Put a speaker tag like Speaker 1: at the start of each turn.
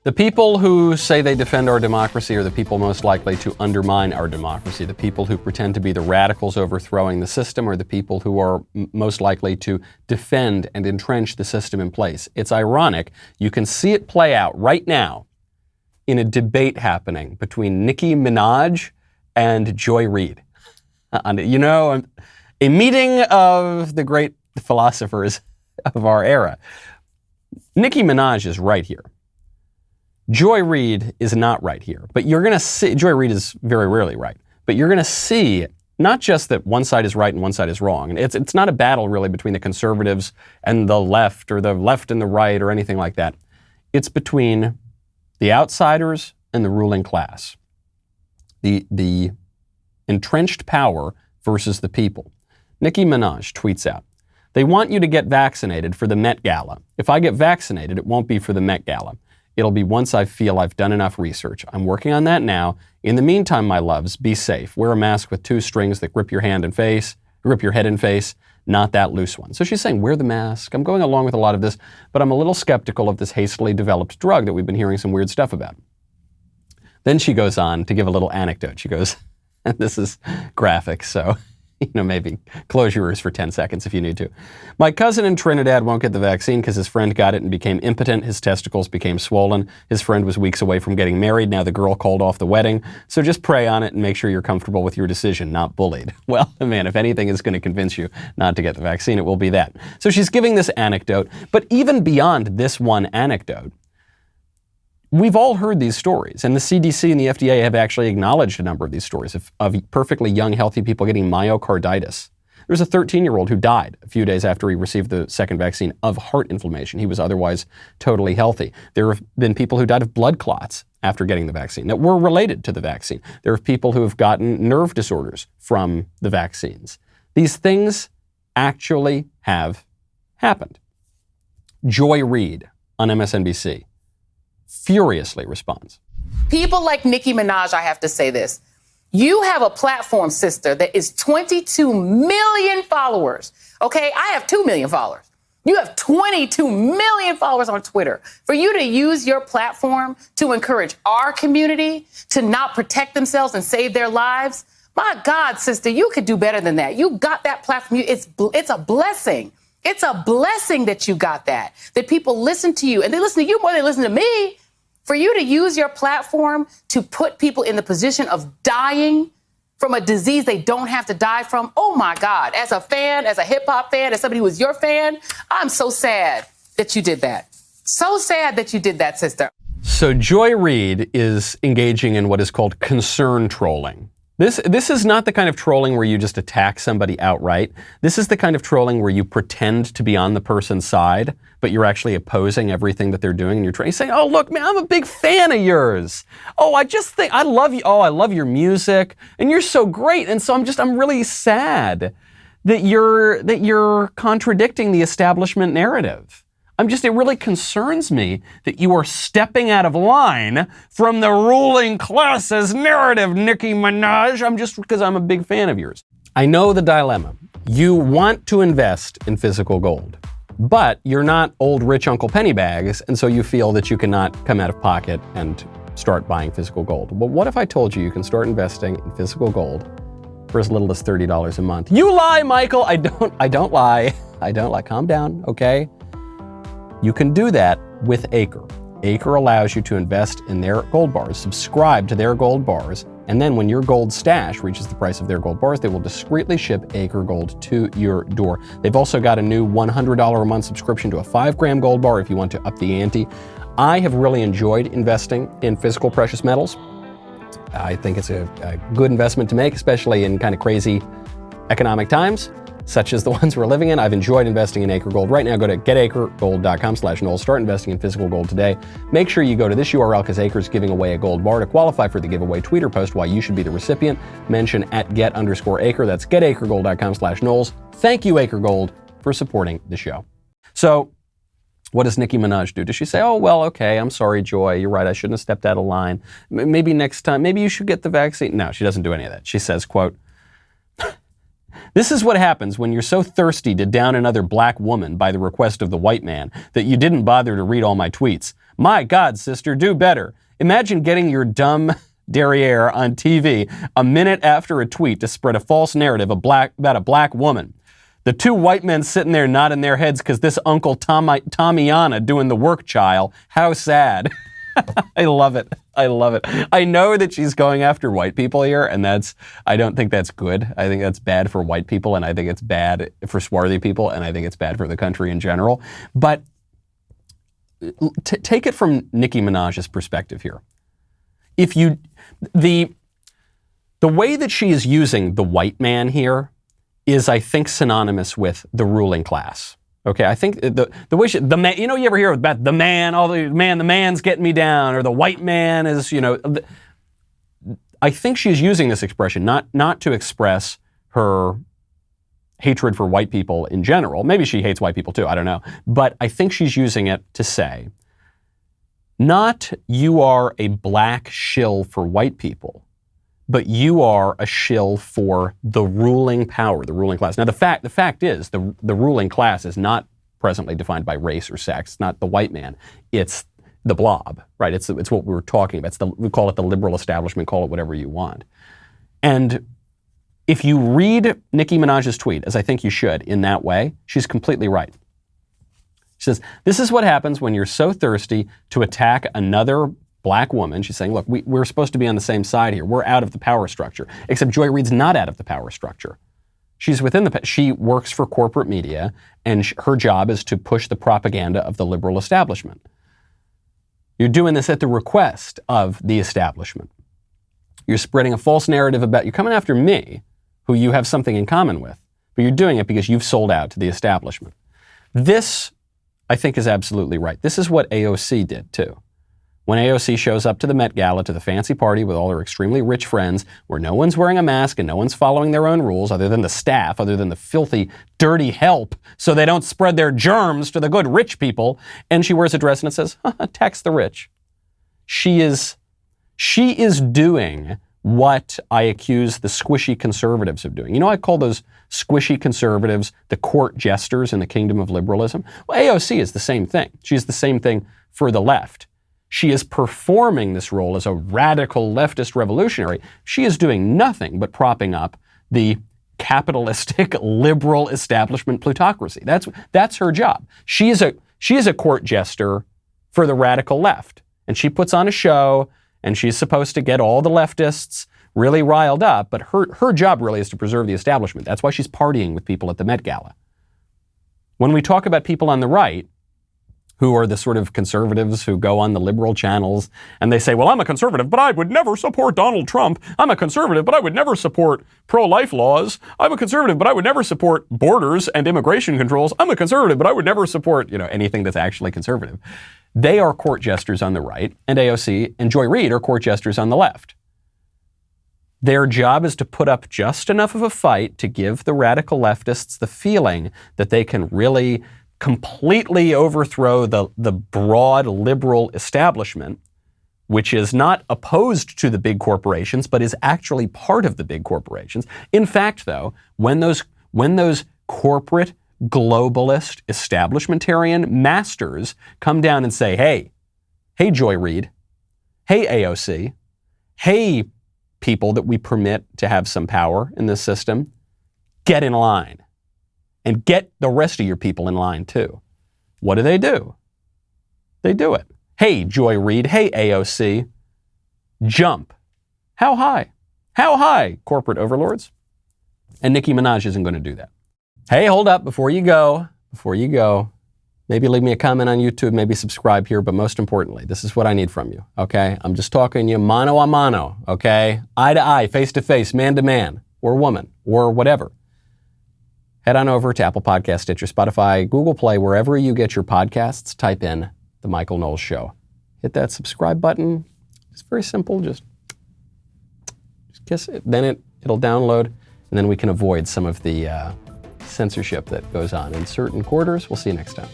Speaker 1: The people who say they defend our democracy are the people most likely to undermine our democracy. The people who pretend to be the radicals overthrowing the system are the people who are most likely to defend and entrench the system in place. It's ironic. You can see it play out right now in a debate happening between Nicki Minaj and Joy Reid. A meeting of the great philosophers of our era. Nicki Minaj is right here. Joy Reid is not right here, but you're going to see, Joy Reid is very rarely right, but you're going to see not just that one side is right and one side is wrong. And it's not a battle really between the conservatives and the left or the left and the right or anything like that. It's between the outsiders and the ruling class. The entrenched power versus the people. Nicki Minaj tweets out, "They want you to get vaccinated for the Met Gala. If I get vaccinated, it won't be for the Met Gala. It'll be once I feel I've done enough research. I'm working on that now. In the meantime, my loves, be safe. Wear a mask with 2 strings that grip your head and face, not that loose one." So she's saying, wear the mask. I'm going along with a lot of this, but I'm a little skeptical of this hastily developed drug that we've been hearing some weird stuff about. Then she goes on to give a little anecdote. She goes, and this is graphic, so maybe close your ears for 10 seconds if you need to. "My cousin in Trinidad won't get the vaccine because his friend got it and became impotent. His testicles became swollen. His friend was weeks away from getting married. Now the girl called off the wedding. So just pray on it and make sure you're comfortable with your decision, not bullied." Well, man, if anything is going to convince you not to get the vaccine, it will be that. So she's giving this anecdote, but even beyond this one anecdote, we've all heard these stories, and the CDC and the FDA have actually acknowledged a number of these stories of perfectly young, healthy people getting myocarditis. There was a 13-year-old who died a few days after he received the second vaccine of heart inflammation. He was otherwise totally healthy. There have been people who died of blood clots after getting the vaccine that were related to the vaccine. There are people who have gotten nerve disorders from the vaccines. These things actually have happened. Joy Reid on MSNBC furiously responds.
Speaker 2: People like Nicki Minaj, I have to say this. You have a platform, sister, that is 22 million followers. Okay, I have 2 million followers. You have 22 million followers on Twitter. For you to use your platform to encourage our community to not protect themselves and save their lives, my God, sister, you could do better than that. You got that platform. It's a blessing. It's a blessing that you got that people listen to you, and they listen to you more than they listen to me. For you to use your platform to put people in the position of dying from a disease they don't have to die from, oh my God, as a fan, as a hip hop fan, as somebody who was your fan, I'm so sad that you did that. So sad that you did that, sister.
Speaker 1: So Joy Reid is engaging in what is called concern trolling. This is not the kind of trolling where you just attack somebody outright. This is the kind of trolling where you pretend to be on the person's side, but you're actually opposing everything that they're doing, and you're trying to say, "Oh, look, man, I'm a big fan of yours. Oh, I just think I love you. Oh, I love your music, and you're so great. And so I'm really sad that you're contradicting the establishment narrative. It really concerns me that you are stepping out of line from the ruling class's narrative, Nicki Minaj. Because I'm a big fan of yours." I know the dilemma. You want to invest in physical gold, but you're not old rich Uncle Pennybags, and so you feel that you cannot come out of pocket and start buying physical gold. Well, what if I told you you can start investing in physical gold for as little as $30 a month? You lie, Michael. I don't lie. I don't lie. Calm down, okay? You can do that with Acre. Acre allows you to invest in their gold bars, subscribe to their gold bars, and then when your gold stash reaches the price of their gold bars, they will discreetly ship Acre Gold to your door. They've also got a new $100 a month subscription to a 5-gram gold bar if you want to up the ante. I have really enjoyed investing in physical precious metals. I think it's a good investment to make, especially in kind of crazy economic times, such as the ones we're living in. I've enjoyed investing in Acre Gold. Right now, go to getacregold.com/Knowles. Start investing in physical gold today. Make sure you go to this URL because Acre is giving away a gold bar. To qualify for the giveaway, tweet or post why you should be the recipient. Mention at get_Acre. That's getacregold.com/Knowles. Thank you, Acre Gold, for supporting the show. So, what does Nicki Minaj do? Does she say, "Oh, well, okay, I'm sorry, Joy, you're right, I shouldn't have stepped out of line. Maybe next time, maybe you should get the vaccine"? No, she doesn't do any of that. She says, quote, This is what happens when you're so thirsty to down another black woman by the request of the white man that you didn't bother to read all my tweets. My God, sister, do better. Imagine getting your dumb derriere on TV a minute after a tweet to spread a false narrative about a black woman. The two white men sitting there nodding their heads because this Uncle Tommyana doing the work, child. How sad. I love it. I love it. I know that she's going after white people here, and I don't think that's good. I think that's bad for white people, and I think it's bad for swarthy people, and I think it's bad for the country in general. But take it from Nicki Minaj's perspective here. The way that she is using the white man here is, I think, synonymous with the ruling class. Okay, I think the way the man, you ever hear about the man, the man's getting me down, or the white man is, I think she's using this expression not to express her hatred for white people in general. Maybe she hates white people too, I don't know. But I think she's using it to say, not you are a black shill for white people, but you are a shill for the ruling power, the ruling class. Now, the fact is, the ruling class is not presently defined by race or sex. It's not the white man. It's the blob, right? It's what we were talking about. We call it the liberal establishment. Call it whatever you want. And if you read Nicki Minaj's tweet, as I think you should, in that way, she's completely right. She says, this is what happens when you're so thirsty to attack another black woman. She's saying, look, we're supposed to be on the same side here. We're out of the power structure. Except Joy Reid's not out of the power structure. She's she works for corporate media, and her job is to push the propaganda of the liberal establishment. You're doing this at the request of the establishment. You're spreading a false narrative you're coming after me, who you have something in common with, but you're doing it because you've sold out to the establishment. This, I think, is absolutely right. This is what AOC did, too. When AOC shows up to the Met Gala, to the fancy party with all her extremely rich friends, where no one's wearing a mask and no one's following their own rules other than the staff, other than the filthy, dirty help, so they don't spread their germs to the good rich people, and she wears a dress and it says, tax the rich. She is doing what I accuse the squishy conservatives of doing. I call those squishy conservatives the court jesters in the kingdom of liberalism. Well, AOC is the same thing. She's the same thing for the left. She is performing this role as a radical leftist revolutionary. She is doing nothing but propping up the capitalistic liberal establishment plutocracy. That's her job. She is a court jester for the radical left. And she puts on a show, and she's supposed to get all the leftists really riled up, but her job really is to preserve the establishment. That's why she's partying with people at the Met Gala. When we talk about people on the right, who are the sort of conservatives who go on the liberal channels and they say, well, I'm a conservative, but I would never support Donald Trump. I'm a conservative, but I would never support pro-life laws. I'm a conservative, but I would never support borders and immigration controls. I'm a conservative, but I would never support, anything that's actually conservative. They are court jesters on the right, and AOC and Joy Reid are court jesters on the left. Their job is to put up just enough of a fight to give the radical leftists the feeling that they can really completely overthrow the broad liberal establishment, which is not opposed to the big corporations, but is actually part of the big corporations. In fact, though, when those corporate globalist establishmentarian masters come down and say, hey, Joy Reid, hey, AOC, hey, people that we permit to have some power in this system, get in line. And get the rest of your people in line, too. What do? They do it. Hey, Joy Reid. Hey, AOC. Jump. How high? How high, corporate overlords? And Nicki Minaj isn't going to do that. Hey, hold up. Before you go, maybe leave me a comment on YouTube, maybe subscribe here, but most importantly, this is what I need from you, okay? I'm just talking to you mano a mano, okay? Eye to eye, face to face, man to man, or woman, or whatever. Head on over to Apple Podcasts, Stitcher, Spotify, Google Play, wherever you get your podcasts, type in The Michael Knowles Show. Hit that subscribe button. It's very simple. Just kiss it. Then it'll download, and then we can avoid some of the censorship that goes on in certain quarters. We'll see you next time.